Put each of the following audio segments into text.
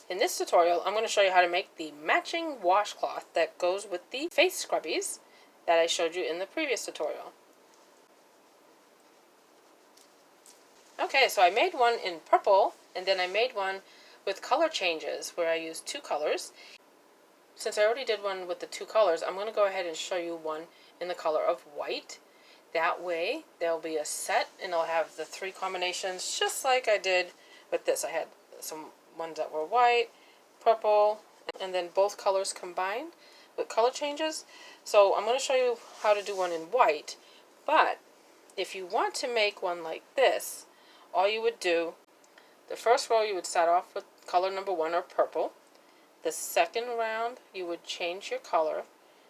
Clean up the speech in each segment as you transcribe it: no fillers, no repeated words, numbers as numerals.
In this tutorial, I'm going to show you how to make the matching washcloth that goes with the face scrubbies that I showed you in the previous tutorial. Okay, so I made one in purple, and then I made one with color changes where I used two colors. Since I already did one with the two colors, I'm going to go ahead and show you one in the color of white. That way, there'll be a set, and I'll have the three combinations just like I did with this. I had some ones that were white, purple, and then both colors combined with color changes. So I'm going to show you how to do one in white, but if you want to make one like this, all you would do, the first row you would start off with color number 1 or purple. The second round you would change your color.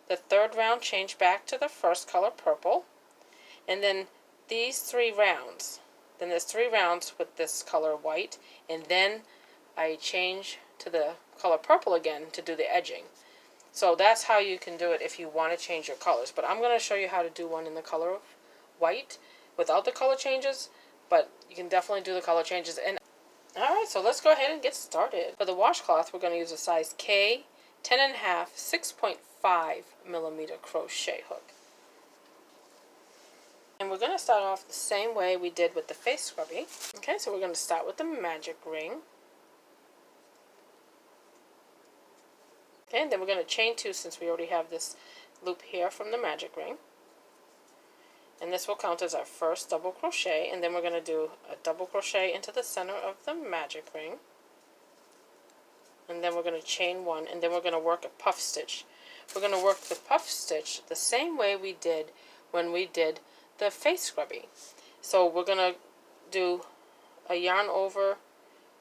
The third round change back to the first color, purple. And then these 3 rounds, then there's 3 rounds with this color white, and then I change to the color purple again to do the edging. So that's how you can do it if you want to change your colors. But I'm going to show you how to do one in the color of white without the color changes, but you can definitely do the color changes. And alright, so let's go ahead and get started. For the washcloth, we're going to use a size K, 10.5, 6.5 millimeter crochet hook. And we're going to start off the same way we did with the face scrubby. Okay, so we're going to start with the magic ring. Okay, and then we're going to chain 2 since we already have this loop here from the magic ring. And this will count as our first double crochet, and then we're going to do a double crochet into the center of the magic ring. And then we're going to chain 1, and then we're going to work a puff stitch. We're going to work the puff stitch the same way we did when we did the face scrubby. So we're going to do a yarn over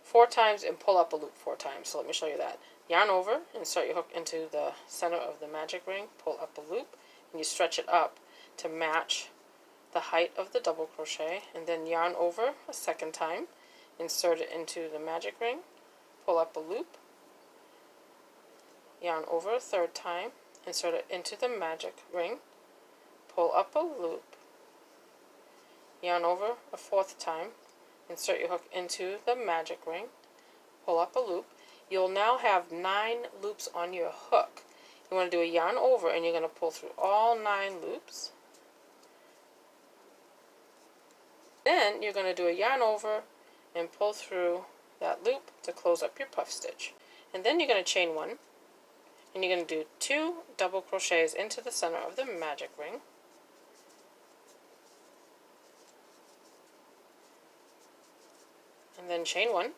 4 times and pull up a loop 4 times. So let me show you that. Yarn over, insert your hook into the center of the magic ring, pull up a loop, and you stretch it up to match the height of the double crochet, and then yarn over a second time, insert it into the magic ring, pull up a loop, yarn over a third time, insert it into the magic ring, pull up a loop, yarn over a 4th time, insert your hook into the magic ring, pull up a loop. You'll now have 9 loops on your hook. You want to do a yarn over, and you're going to pull through all 9 loops. Then you're going to do a yarn over and pull through that loop to close up your puff stitch. And then you're going to chain 1, and you're going to do 2 double crochets into the center of the magic ring. And then chain 1.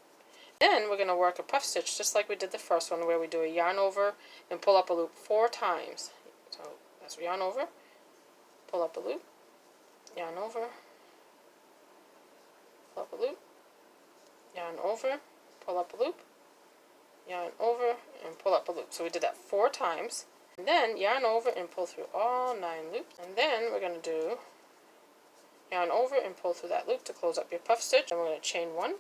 Then we're going to work a puff stitch just like we did the first one, where we do a yarn over and pull up a loop 4 times. So that's yarn over, pull up a loop, yarn over, pull up a loop, yarn over, pull up a loop, yarn over, and pull up a loop. So we did that 4 times. And then yarn over and pull through all 9 loops. And then we're going to do yarn over and pull through that loop to close up your puff stitch. And we're going to chain 1.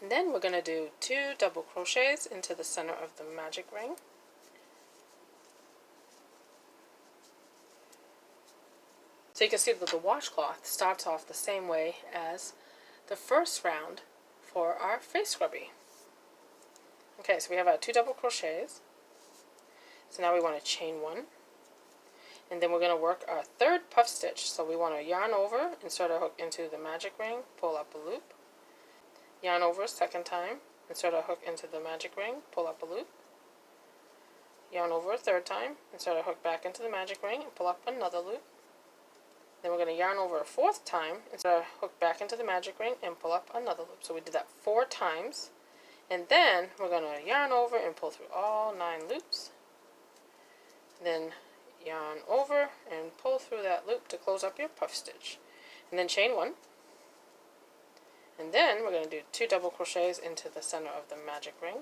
And then we're going to do 2 double crochets into the center of the magic ring. So you can see that the washcloth starts off the same way as the first round for our face scrubby. Okay, so we have our 2 double crochets. So now we want to chain 1. And then we're going to work our 3rd puff stitch. So we want to yarn over, insert our hook into the magic ring, pull up a loop. Yarn over a 2nd time, insert our hook into the magic ring, pull up a loop. Yarn over a 3rd time, insert our hook back into the magic ring, and pull up another loop. Then we're going to yarn over a 4th time, insert our hook back into the magic ring, and pull up another loop. So we did that 4 times. And then we're going to yarn over and pull through all 9 loops. Then yarn over and pull through that loop to close up your puff stitch. And then chain 1. And then we're going to do 2 double crochets into the center of the magic ring.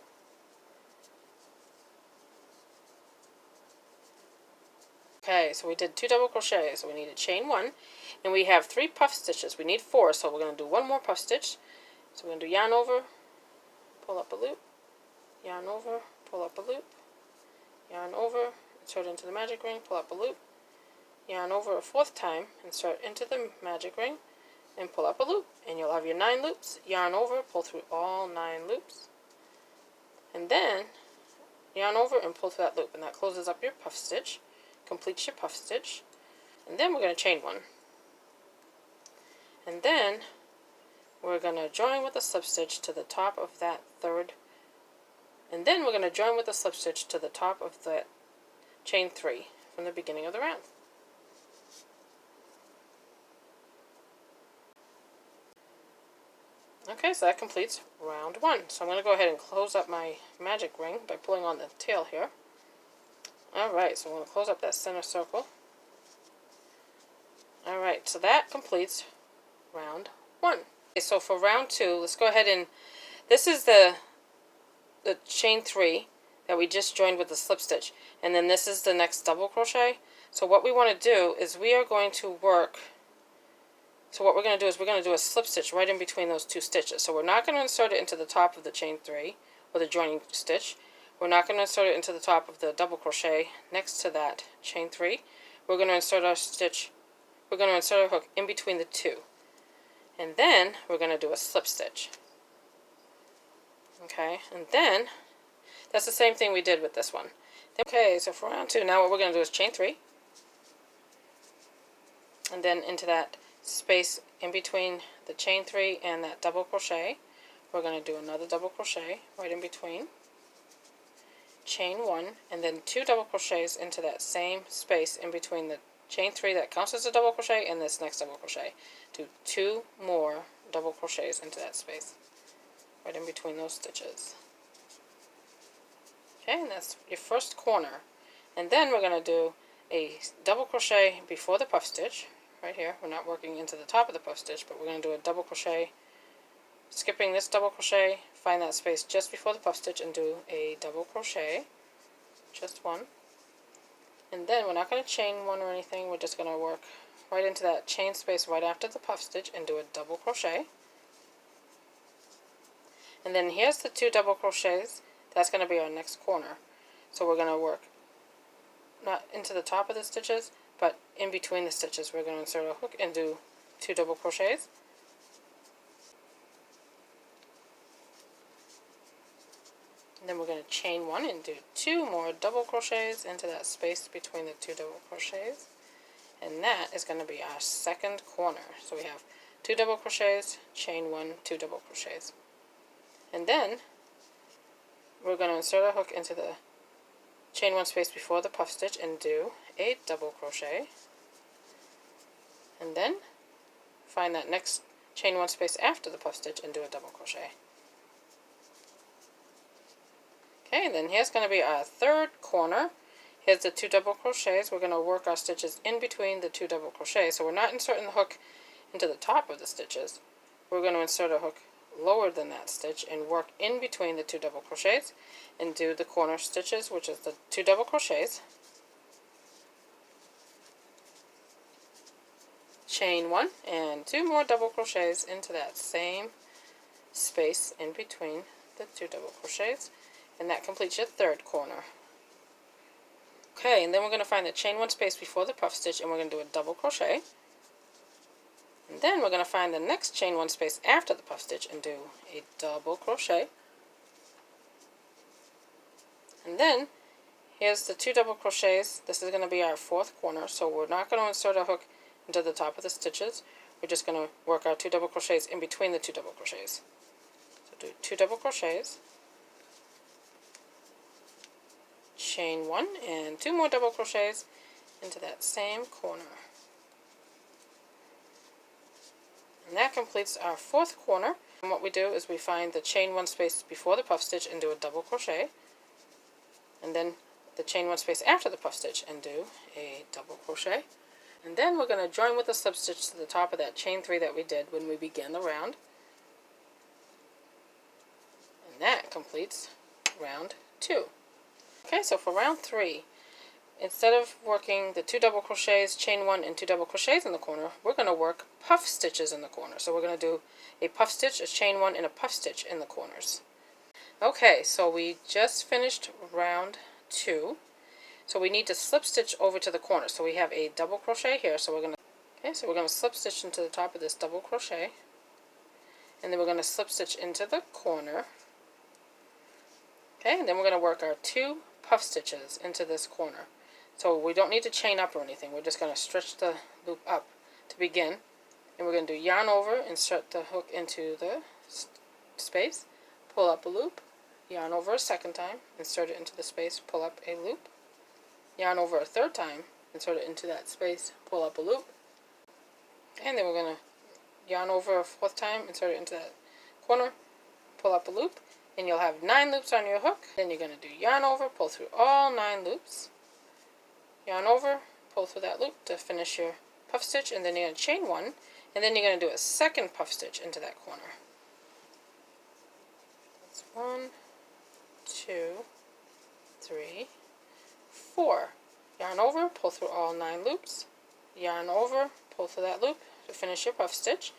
Okay, so we did 2 double crochets, so we need to chain 1, and we have 3 puff stitches. We need 4, so we're going to do 1 more puff stitch. So we're going to do yarn over, pull up a loop, yarn over, pull up a loop, yarn over, insert into the magic ring, pull up a loop, yarn over a 4th time, insert into the magic ring, and pull up a loop, and you'll have your 9 loops. Yarn over, pull through all 9 loops, and And then yarn over and pull through that loop, and that closes up your puff stitch, completes your puff stitch. And then we're going to chain one. And then we're going to join with a slip stitch to the top of that third. And then we're going to join with a slip stitch to the top of that chain 3 from the beginning of the round. Okay, so that completes round 1. So I'm going to go ahead and close up my magic ring by pulling on the tail here. Alright, so I'm going to close up that center circle. Alright, so that completes round 1. Okay, so for round 2, let's go ahead and, this is the chain 3 that we just joined with the slip stitch. And then this is the next double crochet. So what we want to do is we are going to work, so what we're going to do is we're going to do a slip stitch right in between those 2 stitches. So we're not going to insert it into the top of the chain 3 or the joining stitch. We're not going to insert it into the top of the double crochet next to that chain 3. We're going to insert our stitch, we're going to insert our hook in between the 2. And then we're going to do a slip stitch. Okay, and then that's the same thing we did with this one. Okay, so for round 2, now what we're going to do is chain 3. And then into that space in between the chain 3 and that double crochet, we're going to do another double crochet right in between. Chain 1, and then 2 double crochets into that same space in between the chain 3 that counts as a double crochet and this next double crochet. Do 2 more double crochets into that space right in between those stitches. Okay, and that's your first corner. And then we're going to do a double crochet before the puff stitch right here. We're not working into the top of the puff stitch, but we're going to do a double crochet, skipping this double crochet, find that space just before the puff stitch and do a double crochet, just one. And then we're not going to chain one or anything, we're just going to work right into that chain space right after the puff stitch and do a double crochet. And then here's the 2 double crochets. That's going to be our next corner. So we're going to work not into the top of the stitches, but in between the stitches. We're going to insert a hook and do 2 double crochets. And then we're going to chain 1 and do 2 more double crochets into that space between the 2 double crochets. And that is going to be our second corner. So we have 2 double crochets, chain 1, 2 double crochets. And then we're going to insert our hook into the chain 1 space before the puff stitch and do a double crochet. And then find that next chain 1 space after the puff stitch and do a double crochet. Okay, and then here's going to be our third corner. Here's the 2 double crochets. We're going to work our stitches in between the 2 double crochets. So we're not inserting the hook into the top of the stitches. We're going to insert a hook lower than that stitch and work in between the 2 double crochets and do the corner stitches, which is the 2 double crochets, chain 1 and 2 more double crochets into that same space in between the 2 double crochets, and that completes your third corner. Okay, and then we're going to find the chain 1 space before the puff stitch and we're going to do a double crochet. And then we're going to find the next chain 1 space after the puff stitch and do a double crochet. And then here's the 2 double crochets. This is going to be our fourth corner, so we're not going to insert a hook into the top of the stitches. We're just going to work our 2 double crochets in between the 2 double crochets. So do 2 double crochets, chain 1 and 2 more double crochets into that same corner. And that completes our fourth corner. And what we do is we find the chain 1 space before the puff stitch and do a double crochet. And then the chain 1 space after the puff stitch and do a double crochet. And then we're going to join with a slip stitch to the top of that chain 3 that we did when we began the round. And that completes round 2. Okay, so for round 3, instead of working the 2 double crochets, chain 1 and 2 double crochets in the corner, we're going to work puff stitches in the corner. So we're going to do a puff stitch, a chain 1, and a puff stitch in the corners. Okay, so we just finished round 2. So we need to slip stitch over to the corner. So we have a double crochet here. So we're going to slip stitch into the top of this double crochet. And then we're going to slip stitch into the corner. Okay, and then we're going to work our 2 puff stitches into this corner. So we don't need to chain up or anything. We're just going to stretch the loop up to begin. And we're going to do yarn over, insert the hook into the space, pull up a loop, yarn over a second time, insert it into the space, pull up a loop, yarn over a third time, insert it into that space, pull up a loop, and then we're going to yarn over a 4th time, insert it into that corner, pull up a loop, and you'll have 9 loops on your hook. Then you're going to do yarn over, pull through all 9 loops, yarn over, pull through that loop to finish your puff stitch, and then you're going to chain 1, and then you're going to do a second puff stitch into that corner. That's 1, 2, 3, 4. Yarn over, pull through all 9 loops, yarn over, pull through that loop to finish your puff stitch.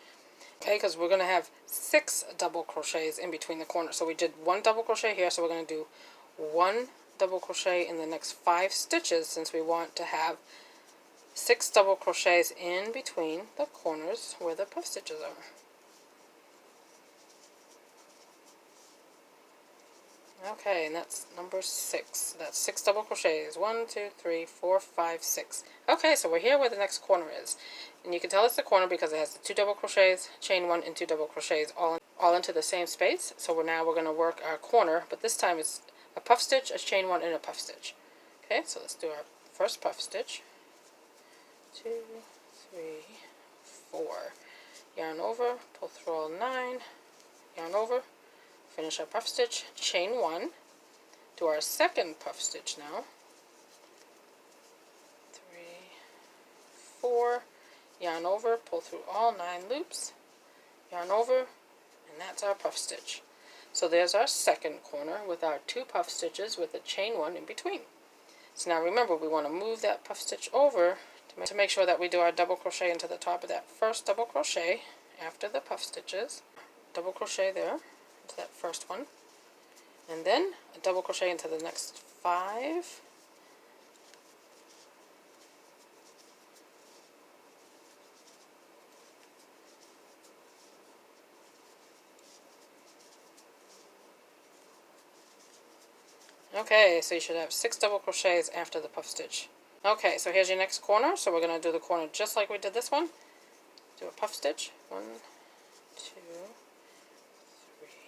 Okay, because we're going to have 6 double crochets in between the corners. So we did 1 double crochet here, so we're going to do 1 double crochet in the next 5 stitches, since we want to have 6 double crochets in between the corners where the puff stitches are. Okay, and that's number 6. That's 6 double crochets. 1, 2, 3, 4, 5, 6. Okay, so we're here where the next corner is. And you can tell it's the corner because it has the 2 double crochets, chain 1 and 2 double crochets all into the same space. So now we're going to work our corner, but this time it's a puff stitch, a chain 1, and a puff stitch. Okay, so let's do our first puff stitch. 2, 3, 4. Yarn over, pull through all 9, yarn over, finish our puff stitch, chain 1, do our second puff stitch now, 3, 4, yarn over, pull through all 9 loops, yarn over, and that's our puff stitch. So there's our second corner with our 2 puff stitches with a chain 1 in between. So now remember, we want to move that puff stitch over to make sure that we do our double crochet into the top of that first double crochet after the puff stitches. Double crochet there into that first one, and then a double crochet into the next 5, okay, so you should have 6 double crochets after the puff stitch. Okay, so here's your next corner. So we're going to do the corner just like we did this one. Do a puff stitch. 1, 2,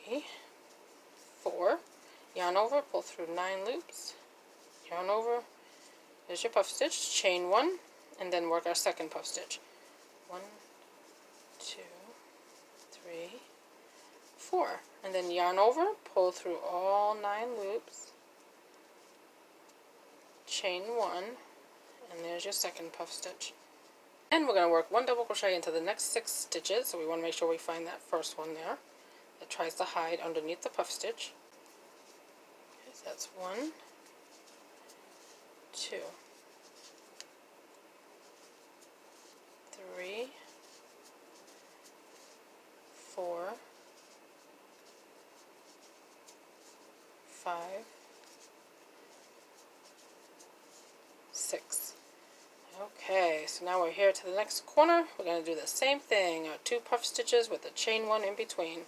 3, 4. Yarn over, pull through 9 loops. Yarn over. There's your puff stitch. Chain 1, and then work our second puff stitch. 1, 2, 3, 4. And then yarn over, pull through all 9 loops. Chain 1. And there's your second puff stitch. And we're going to work 1 double crochet into the next 6 stitches, so we want to make sure we find that first one there that tries to hide underneath the puff stitch. Okay, so that's 1, 2, 3, 4, 5, 6. Okay, so now we're here to the next corner. We're going to do the same thing, our 2 puff stitches with a chain 1 in between.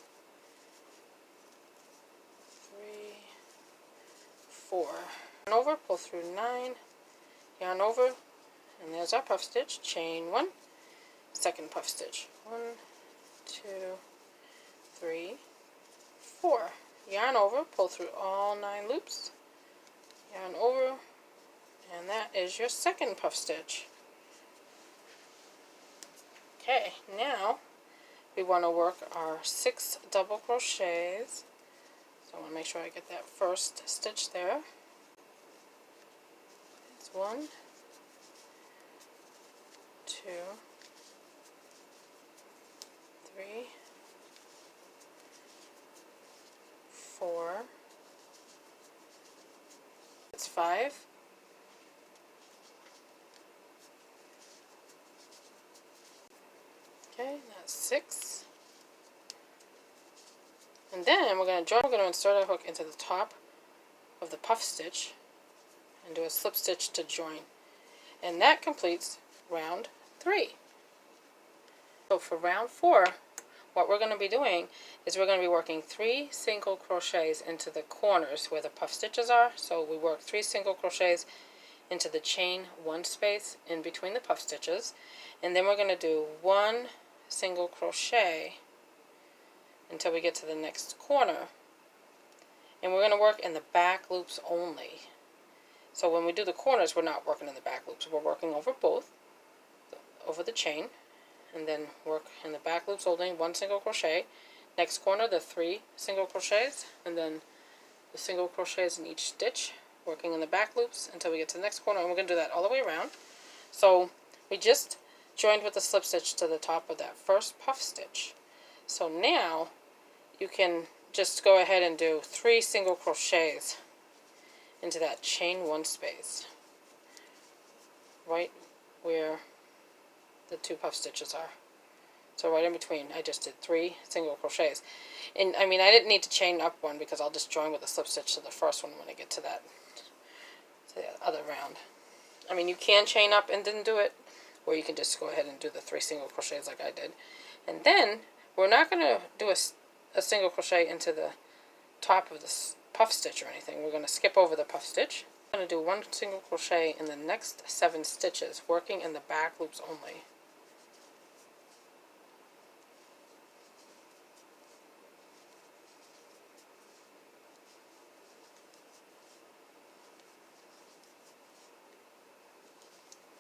3, 4. Yarn over, pull through 9, yarn over, and there's our puff stitch, chain 1, second puff stitch. 1, 2, 3, 4. Yarn over, pull through all 9 loops, yarn over, and that is your second puff stitch. Okay, now we want to work our 6 double crochets. So I want to make sure I get that first stitch there. It's 1, 2, 3, 4. It's 5. Okay, that's 6. And then we're going to insert our hook into the top of the puff stitch and do a slip stitch to join. And that completes round 3. So for round 4, what we're going to be doing is we're going to be working 3 single crochets into the corners where the puff stitches are. So we work 3 single crochets into the chain 1 space in between the puff stitches, and then we're going to do 1 single crochet until we get to the next corner, and we're going to work in the back loops only. So when we do the corners, we're not working in the back loops, we're working over both, over the chain, and then work in the back loops only, 1 single crochet. Next corner, the 3 single crochets, and then the single crochets in each stitch, working in the back loops until we get to the next corner, and we're going to do that all the way around. So we just joined with the slip stitch to the top of that first puff stitch. So now you can just go ahead and do 3 single crochets into that chain 1 space, right where the 2 puff stitches are. So right in between, I just did 3 single crochets. And I mean, I didn't need to chain up one because I'll just join with a slip stitch to the first one when I get to that, to the other round. I mean, you can chain up and then do it, or you can just go ahead and do the 3 single crochets like I did. And then we're not going to do a single crochet into the top of this puff stitch or anything. We're going to skip over the puff stitch. I'm going to do 1 single crochet in the next 7 stitches, working in the back loops only.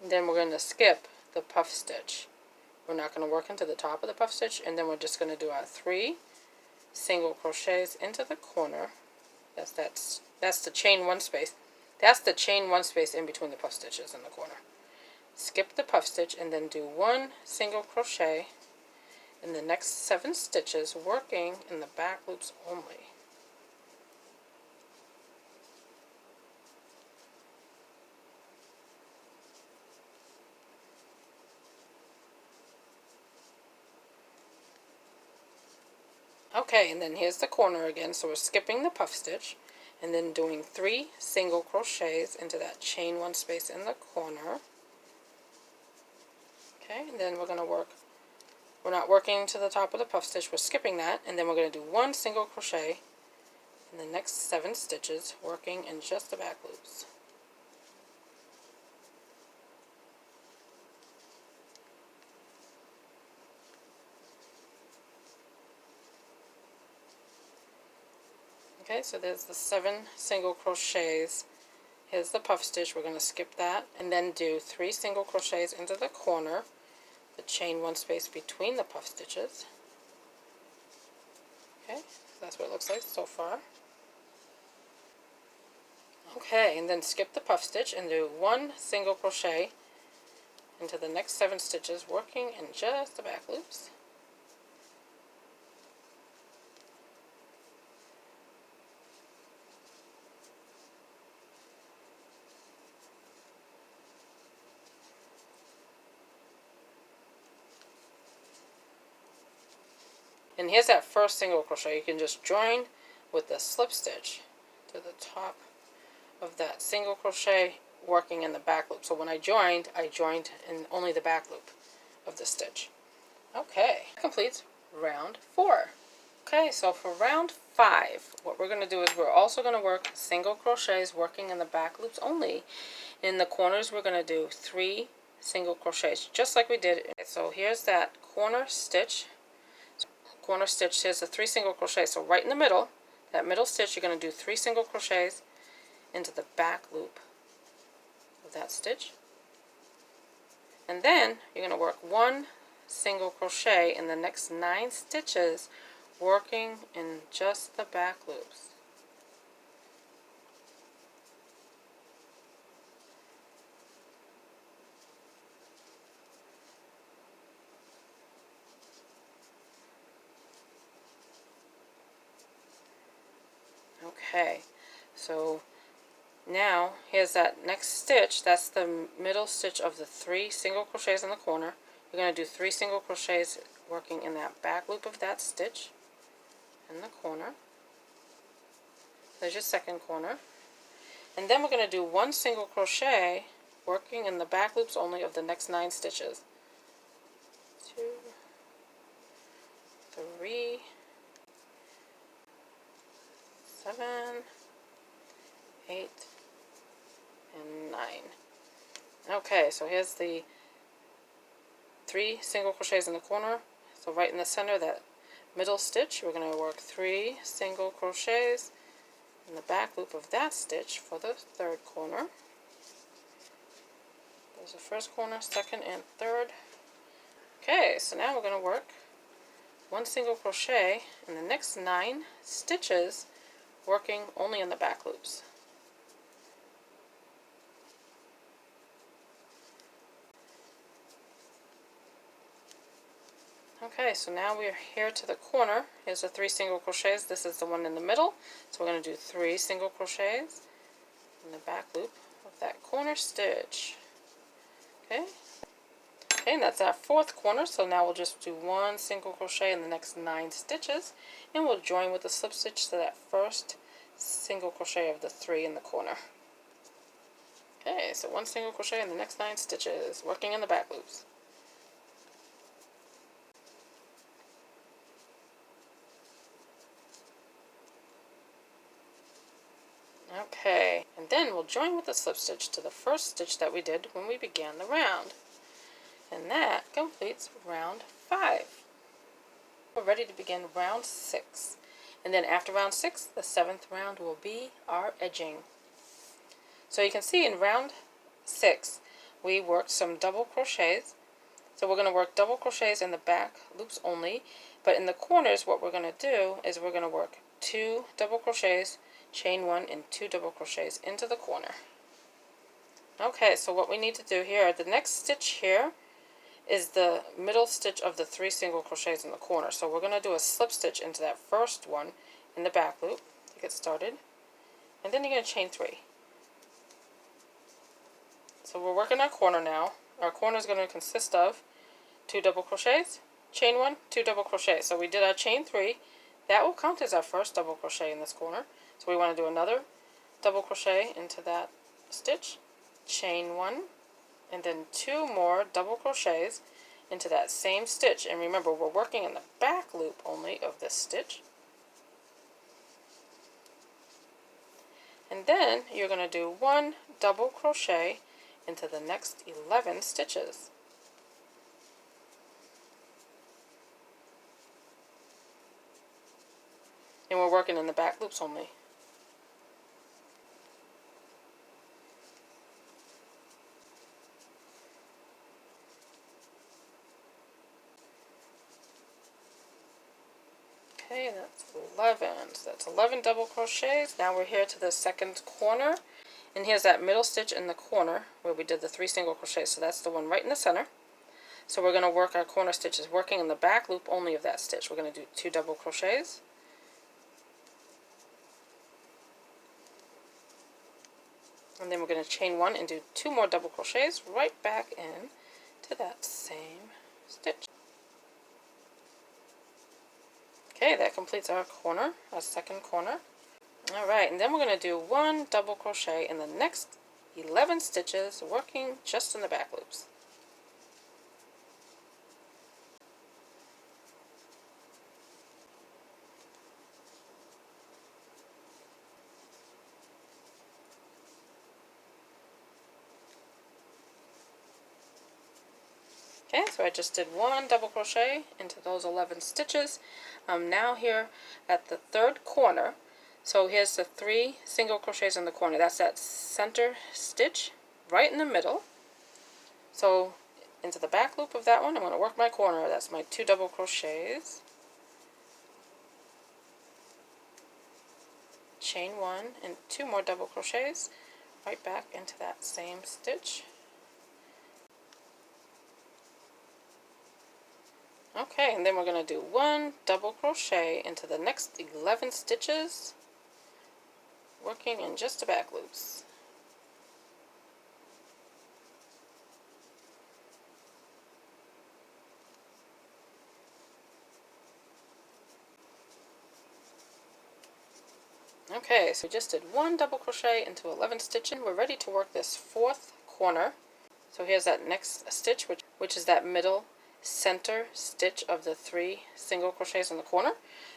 And then we're going to skip the puff stitch. We're not going to work into the top of the puff stitch, and then we're just going to do our 3 single crochets into the corner. That's the chain 1 space. That's the chain 1 space in between the puff stitches in the corner. Skip the puff stitch and then do 1 single crochet in the next 7 stitches, working in the back loops only. Okay, and then here's the corner again, so we're skipping the puff stitch and then doing 3 single crochets into that chain 1 space in the corner. Okay, and then we're going to work, we're not working to the top of the puff stitch, we're skipping that, and then we're going to do 1 single crochet in the next 7 stitches, working in just the back loops. Okay, so there's the 7 single crochets. Here's the puff stitch. We're going to skip that and then do 3 single crochets into the corner, the chain 1 space between the puff stitches. Okay, so that's what it looks like so far. Okay, and then skip the puff stitch and do 1 single crochet into the next 7 stitches, working in just the back loops. And here's that first single crochet. You can just join with the slip stitch to the top of that single crochet, working in the back loop. So when I joined in only the back loop of the stitch. Okay, that completes round 4. Okay, so for round 5, what we're going to do is we're also going to work single crochets, working in the back loops only. In the corners, we're going to do 3 single crochets, just like we did. So here's that corner stitch. Corner stitch, here's the 3 single crochets. So right in the middle, that middle stitch, you're going to do 3 single crochets into the back loop of that stitch. And then you're going to work 1 single crochet in the next 9 stitches, working in just the back loops. Okay, so now here's that next stitch. That's the middle stitch of the 3 single crochets in the corner. You're going to do 3 single crochets working in that back loop of that stitch in the corner. There's your second corner. And then we're going to do 1 single crochet working in the back loops only of the next 9 stitches. 2, 3, 7, 8, and 9. Okay, so here's the 3 single crochets in the corner. So right in the center, that middle stitch, we're going to work 3 single crochets in the back loop of that stitch for the third corner. There's the first corner, second, and third. Okay, so now we're going to work 1 single crochet in the next 9 stitches, working only in the back loops. Okay, so now we're here to the corner. Here's the 3 single crochets. This is the one in the middle. So we're going to do 3 single crochets in the back loop of that corner stitch. Okay. Okay, and that's our fourth corner. So now we'll just do 1 single crochet in the next 9 stitches, and we'll join with the slip stitch to that first single crochet of the 3 in the corner. Okay, so 1 single crochet in the next 9 stitches, working in the back loops. Okay, and then we'll join with the slip stitch to the first stitch that we did when we began the round. And that completes round 5. We're ready to begin round 6. And then after round 6, the 7th round will be our edging. So you can see in round 6, we worked some double crochets. So we're going to work double crochets in the back loops only. But in the corners, what we're going to do is we're going to work 2 double crochets, chain 1, and 2 double crochets into the corner. Okay, so what we need to do here, the next stitch here is the middle stitch of the 3 single crochets in the corner. So we're going to do a slip stitch into that first one in the back loop to get started. And then you're going to chain 3. So we're working our corner now. Our corner is going to consist of 2 double crochets, chain 1, 2 double crochets. So we did our chain 3. That will count as our first double crochet in this corner. So we want to do another double crochet into that stitch, chain 1, and then 2 more double crochets into that same stitch. And remember, we're working in the back loop only of this stitch. And then you're going to do 1 double crochet into the next 11 stitches. And we're working in the back loops only. Okay, that's 11. So that's 11 double crochets. Now we're here to the second corner. And here's that middle stitch in the corner where we did the 3 single crochets. So that's the one right in the center. So we're going to work our corner stitches, working in the back loop only of that stitch. We're going to do 2 double crochets. And then we're going to chain 1 and do 2 more double crochets right back in to that same stitch. Okay, that completes our corner, our second corner. Alright, and then we're going to do 1 double crochet in the next 11 stitches, working just in the back loops. Okay, so I just did 1 double crochet into those 11 stitches. I'm now here at the third corner. So here's the 3 single crochets in the corner. That's that center stitch right in the middle. So into the back loop of that one, I'm going to work my corner. That's my 2 double crochets. Chain 1 and 2 more double crochets right back into that same stitch. Okay, and then we're going to do 1 double crochet into the next 11 stitches, working in just the back loops. Okay, so we just did 1 double crochet into 11 stitches. We're ready to work this fourth corner. So here's that next stitch, which is that middle center stitch of the 3 single crochets in the corner.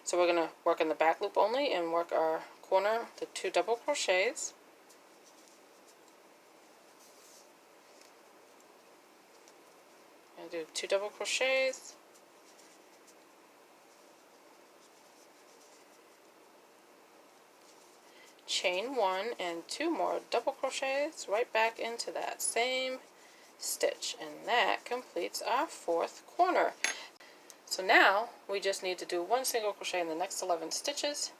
So we're going to work in the back loop only and work our corner, the 2 double crochets. And do 2 double crochets. Chain 1 and 2 more double crochets right back into that same stitch, and that completes our 4th corner. So now we just need to do 1 single crochet in the next 11 stitches.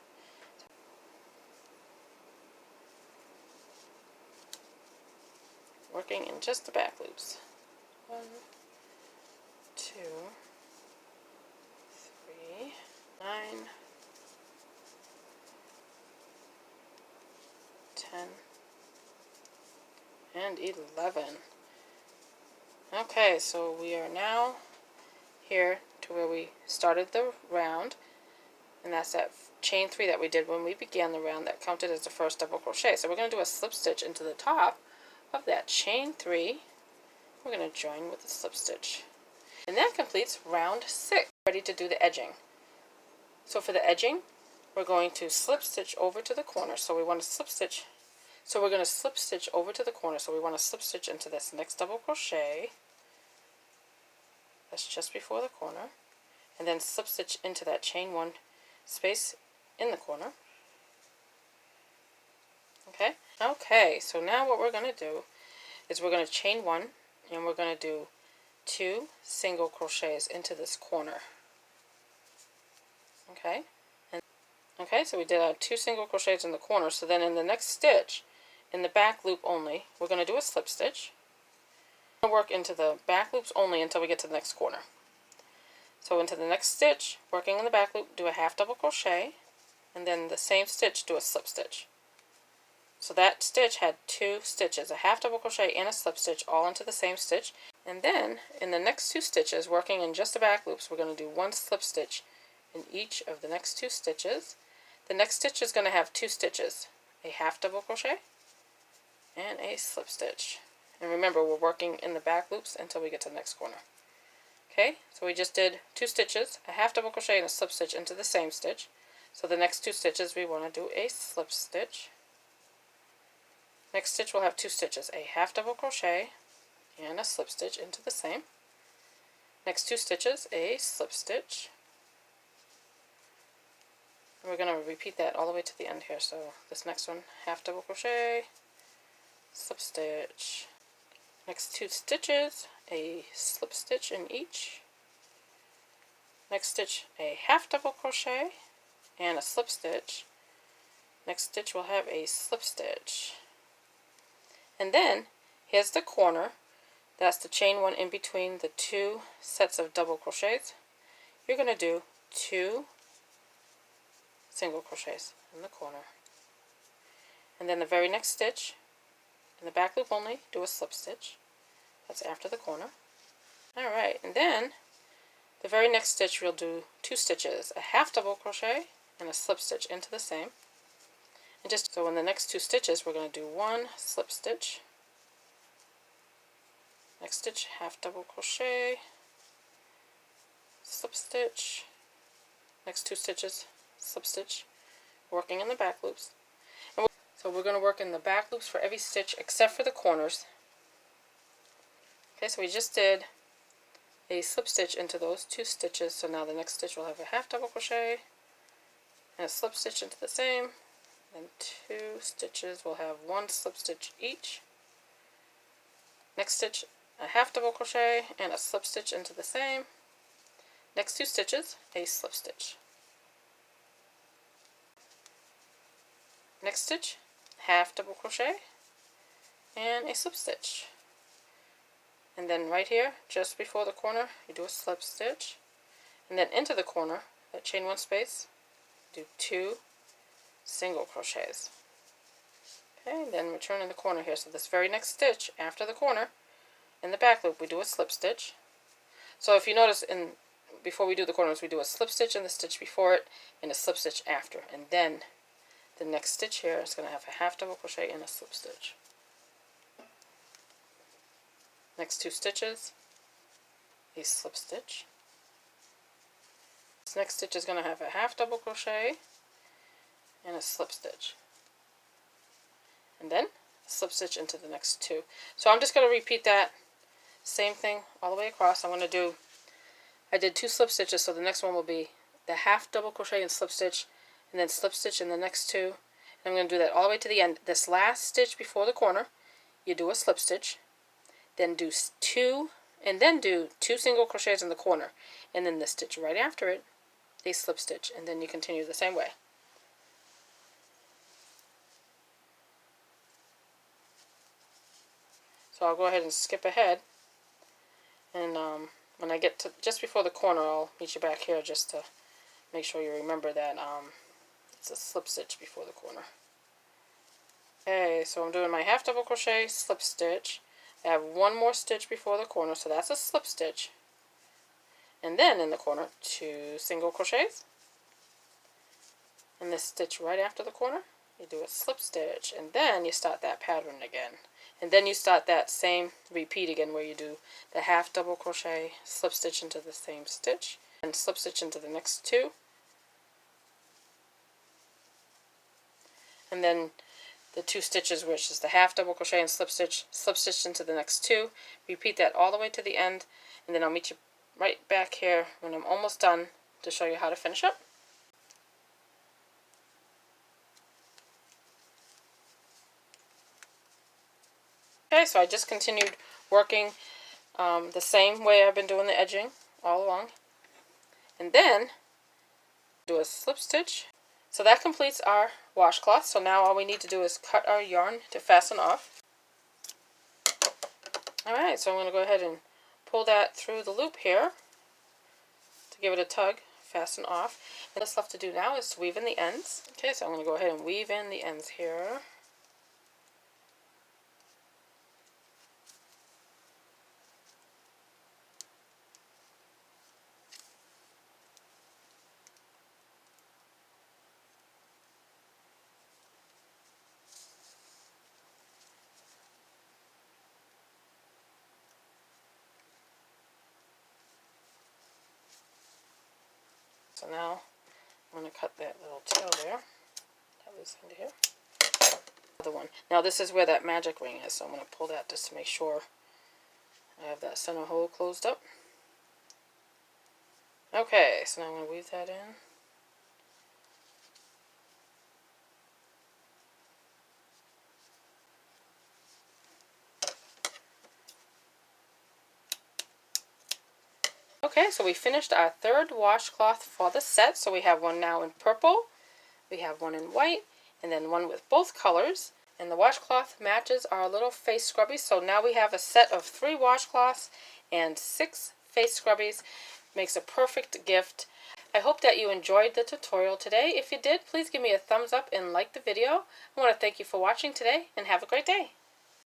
Working in just the back loops. 1, 2, 3, 9, 10, and 11. Okay, so we are now here to where we started the round, and that's that chain 3 that we did when we began the round that counted as the first double crochet. So we're going to do a slip stitch into the top of that chain 3. We're going to join with the slip stitch, and that completes round 6. Ready to do the edging. So for the edging, we're going to slip stitch over to the corner. So we want to slip stitch. So we're going to slip stitch over to the corner. So we want to slip stitch into this next double crochet. That's just before the corner, and then slip stitch into that chain 1 space in the corner. Okay, so now what we're going to do is we're going to chain 1, and we're going to do 2 single crochets into this corner. Okay, so we did our 2 single crochets in the corner. So then in the next stitch, in the back loop only, we're going to do a slip stitch. We're going to work into the back loops only until we get to the next corner. So into the next stitch, working in the back loop, do a half double crochet, and then the same stitch, do a slip stitch. So that stitch had 2 stitches, a half double crochet and a slip stitch, all into the same stitch. And then in the next 2 stitches, working in just the back loops, we're going to do 1 slip stitch in each of the next 2 stitches. The next stitch is going to have 2 stitches, a half double crochet and a slip stitch. And remember, we're working in the back loops until we get to the next corner. Okay, so we just did 2 stitches, a half double crochet and a slip stitch into the same stitch. So the next 2 stitches we want to do a slip stitch. Next stitch will have 2 stitches, a half double crochet and a slip stitch into the same. Next 2 stitches, a slip stitch. And we're going to repeat that all the way to the end here. So this next one, half double crochet, slip stitch. Next 2 stitches, a slip stitch in each. Next stitch, a half double crochet and a slip stitch. Next stitch will have a slip stitch. And then here's the corner. That's the chain 1 in between the 2 sets of double crochets. You're going to do 2 single crochets in the corner. And then the very next stitch, in the back loop only, do a slip stitch. That's after the corner. Alright, and then the very next stitch we'll do 2 stitches, a half double crochet and a slip stitch into the same. And just so in the next 2 stitches we're going to do 1 slip stitch. Next stitch, half double crochet, slip stitch. Next 2 stitches, slip stitch, working in the back loops. So we're going to work in the back loops for every stitch except for the corners. Okay, so we just did a slip stitch into those 2 stitches. So now the next stitch will have a half double crochet and a slip stitch into the same. And 2 stitches will have 1 slip stitch each. Next stitch, a half double crochet and a slip stitch into the same. Next 2 stitches, a slip stitch. Next stitch, half double crochet and a slip stitch. And then right here, just before the corner, you do a slip stitch. And then into the corner, that chain 1 space, do 2 single crochets. Okay, and then return in the corner here. So this very next stitch after the corner, in the back loop, we do a slip stitch. So if you notice, before we do the corners, we do a slip stitch in the stitch before it and a slip stitch after. And then the next stitch here is going to have a half double crochet and a slip stitch. Next 2 stitches, a slip stitch. This next stitch is going to have a half double crochet and a slip stitch, and then a slip stitch into the next two. So I'm just going to repeat that same thing all the way across. I did 2 slip stitches, so the next one will be the half double crochet and slip stitch, and then slip stitch in the next 2. And I'm going to do that all the way to the end. This last stitch before the corner, you do a slip stitch, then do 2, and then do 2 single crochets in the corner, and then the stitch right after it, a slip stitch, and then you continue the same way. So I'll go ahead and skip ahead, and when I get to just before the corner, I'll meet you back here just to make sure you remember that it's a slip stitch before the corner. Okay, so I'm doing my half double crochet, slip stitch. I have 1 more stitch before the corner, so that's a slip stitch. And then in the corner, 2 single crochets. And this stitch right after the corner, you do a slip stitch, and then you start that pattern again. And then you start that same repeat again where you do the half double crochet, slip stitch into the same stitch, and slip stitch into the next 2. And then the 2 stitches, which is the half double crochet and slip stitch into the next 2. Repeat that all the way to the end, and then I'll meet you right back here when I'm almost done to show you how to finish up. Okay, so I just continued working the same way I've been doing the edging all along, and then do a slip stitch. So that completes our washcloth. So now all we need to do is cut our yarn to fasten off. Alright, so I'm going to go ahead and pull that through the loop here to give it a tug, fasten off. And what's left to do now is to weave in the ends. Okay, so I'm going to go ahead and weave in the ends here. So now I'm going to cut that little tail there, that was into here. Other one. Now this is where that magic ring is, so I'm going to pull that just to make sure I have that center hole closed up. Okay, so now I'm going to weave that in. Okay, so we finished our 3rd washcloth for the set. So we have one now in purple, we have one in white, and then one with both colors. And the washcloth matches our little face scrubbies. So now we have a set of 3 washcloths and 6 face scrubbies. Makes a perfect gift. I hope that you enjoyed the tutorial today. If you did, please give me a thumbs up and like the video. I want to thank you for watching today, and have a great day.